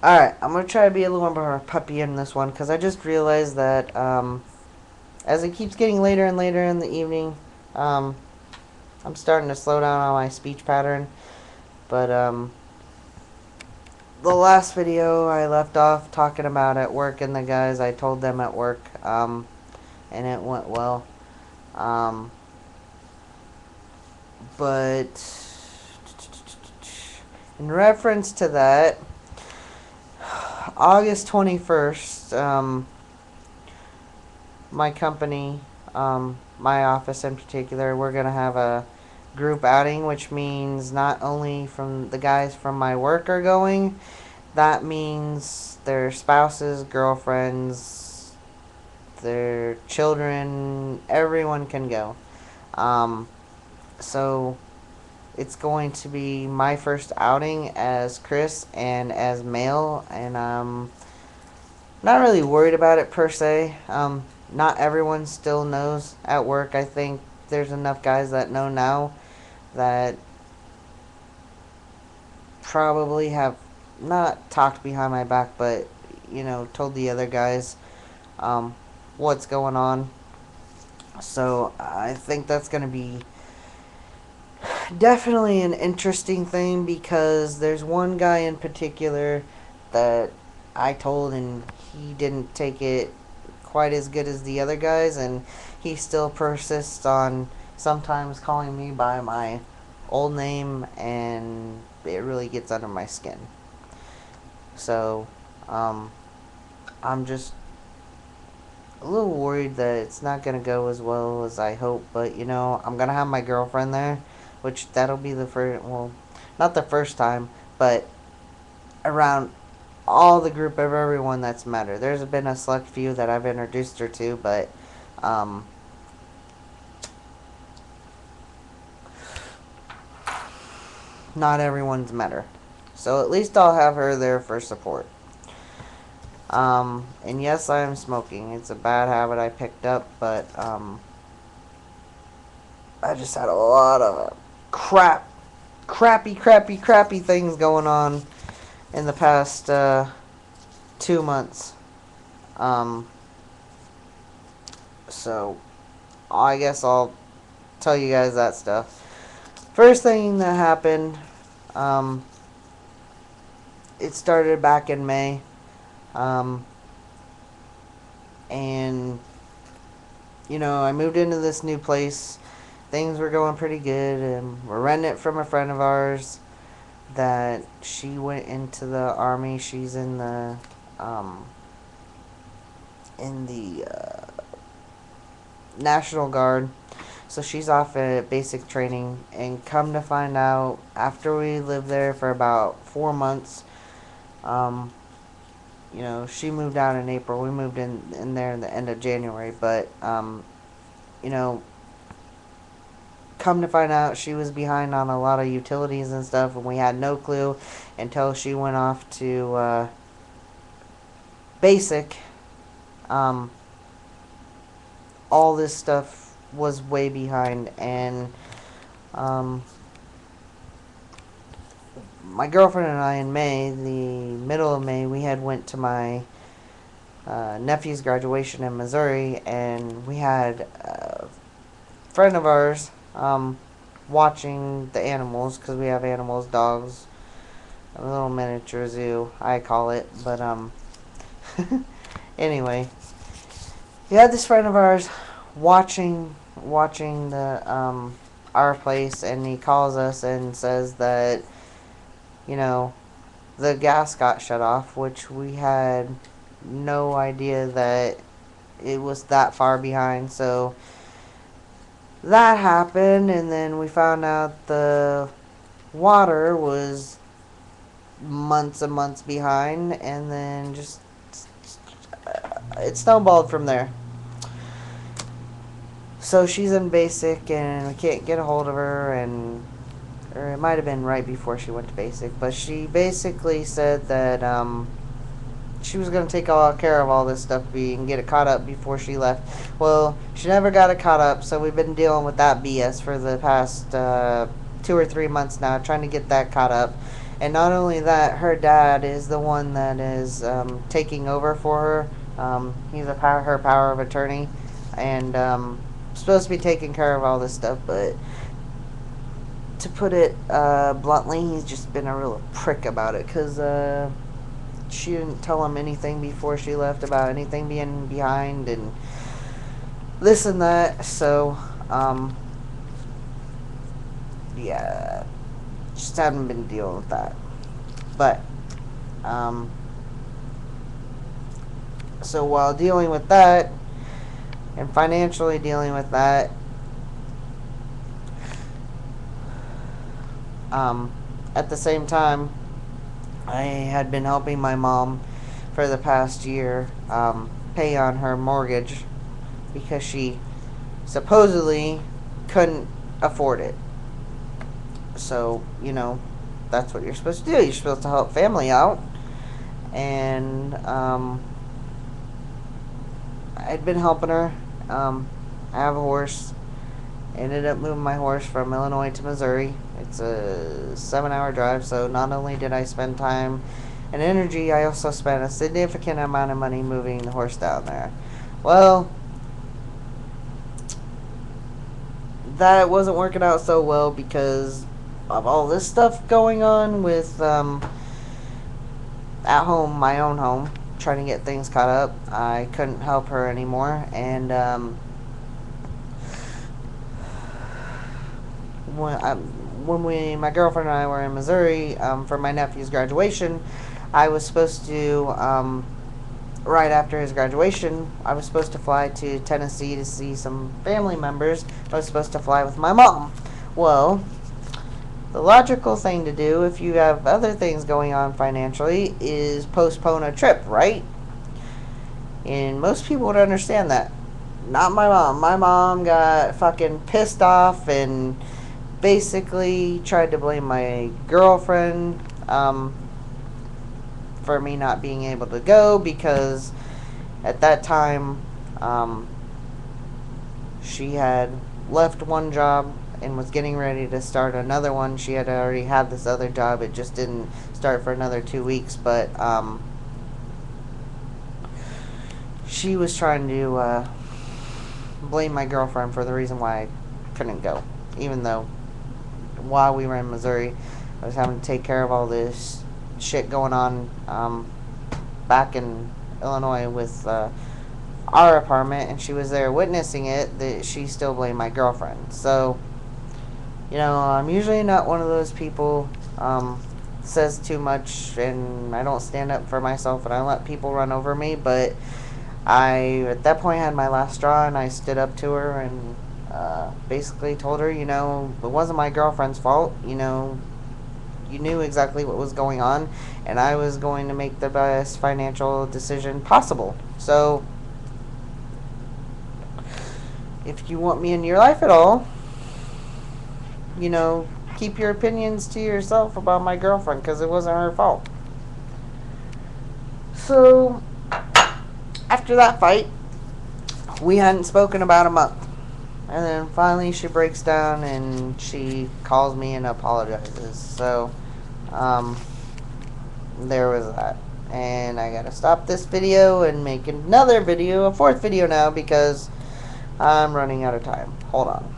Alright, I'm going to try to be a little more puppy in this one, because I just realized that as it keeps getting later and later in the evening, um, I'm starting to slow down on my speech pattern. But the last video I left off talking about at work and the guys, I told them at work, and it went well. Um, but in reference to that, August 21st, my company, my office in particular, we're going to have a group outing, which means not only from the guys from my work are going, that means their spouses, girlfriends, their children, everyone can go. Um, so it's going to be my first outing as Chris and as male, and not really worried about it per se. Not everyone still knows at work. I think there's enough guys that know now that probably have not talked behind my back, but told the other guys what's going on. So I think that's going to be definitely an interesting thing, because there's one guy in particular that I told, and he didn't take it quite as good as the other guys, and he still persists on sometimes calling me by my old name, and it really gets under my skin. So I'm just a little worried that it's not going to go as well as I hope, but I'm going to have my girlfriend there, which that'll be the first, well, not the first time, but around all the group of everyone that's met her. There's been a select few that I've introduced her to, but not everyone's met her. So at least I'll have her there for support. And yes, I am smoking. It's a bad habit I picked up, but I just had a lot of crappy things going on in the past 2 months. So I guess I'll tell you guys that stuff. First thing that happened, it started back in May. And I moved into this new place. Things were going pretty good, and we're renting it from a friend of ours that she went into the army. She's in the National Guard. So she's off at basic training, and come to find out, after we lived there for about 4 months, she moved out in April. We moved in there in the end of January, but come to find out, she was behind on a lot of utilities and stuff, and we had no clue until she went off to basic. All this stuff was way behind, and my girlfriend and I, in May, the middle of May, we had went to my nephew's graduation in Missouri, and we had a friend of ours watching the animals, because we have animals, dogs, a little miniature zoo, I call it, but anyway, we had this friend of ours watching the our place, and he calls us and says that the gas got shut off, which we had no idea that it was that far behind. So that happened, and then we found out the water was months and months behind, and then just it snowballed from there. So she's in basic, and we can't get a hold of her, or it might have been right before she went to basic, but she basically said that she was going to take care of all this stuff and get it caught up before she left. Well, she never got it caught up, so we've been dealing with that BS for the past 2 or 3 months now, trying to get that caught up. And not only that, her dad is the one that is taking over for her. He's her power of attorney, and supposed to be taking care of all this stuff. But to put it bluntly, he's just been a real prick about it, because she didn't tell him anything before she left about anything being behind and this and that. So yeah, just haven't been dealing with that. But so while dealing with that and financially dealing with that, at the same time, I had been helping my mom for the past year pay on her mortgage, because she supposedly couldn't afford it. So, that's what you're supposed to do. You're supposed to help family out. And I'd been helping her. I have a horse. Ended up moving my horse from Illinois to Missouri. It's a 7-hour drive, so not only did I spend time and energy, I also spent a significant amount of money moving the horse down there. Well, that wasn't working out so well because of all this stuff going on with at home, my own home, trying to get things caught up. I couldn't help her anymore, and when my girlfriend and I were in Missouri for my nephew's graduation, I was supposed to, right after his graduation, I was supposed to fly to Tennessee to see some family members. I was supposed to fly with my mom. Well, the logical thing to do if you have other things going on financially is postpone a trip, right? And most people would understand that. Not my mom. My mom got fucking pissed off and basically tried to blame my girlfriend for me not being able to go, because at that time she had left one job and was getting ready to start another one. She had already had this other job. It just didn't start for another 2 weeks, but she was trying to blame my girlfriend for the reason why I couldn't go, even though while we were in Missouri, I was having to take care of all this shit going on back in Illinois with our apartment, and she was there witnessing it. That she still blamed my girlfriend. So, I'm usually not one of those people says too much, and I don't stand up for myself, and I let people run over me. But I, at that point, had my last straw, and I stood up to her and basically told her, it wasn't my girlfriend's fault. You knew exactly what was going on, and I was going to make the best financial decision possible. So, if you want me in your life at all, keep your opinions to yourself about my girlfriend, because it wasn't her fault. So, after that fight, we hadn't spoken about a month. And then finally she breaks down and she calls me and apologizes. So, there was that. And I gotta stop this video and make another video, a fourth video now, because I'm running out of time. Hold on.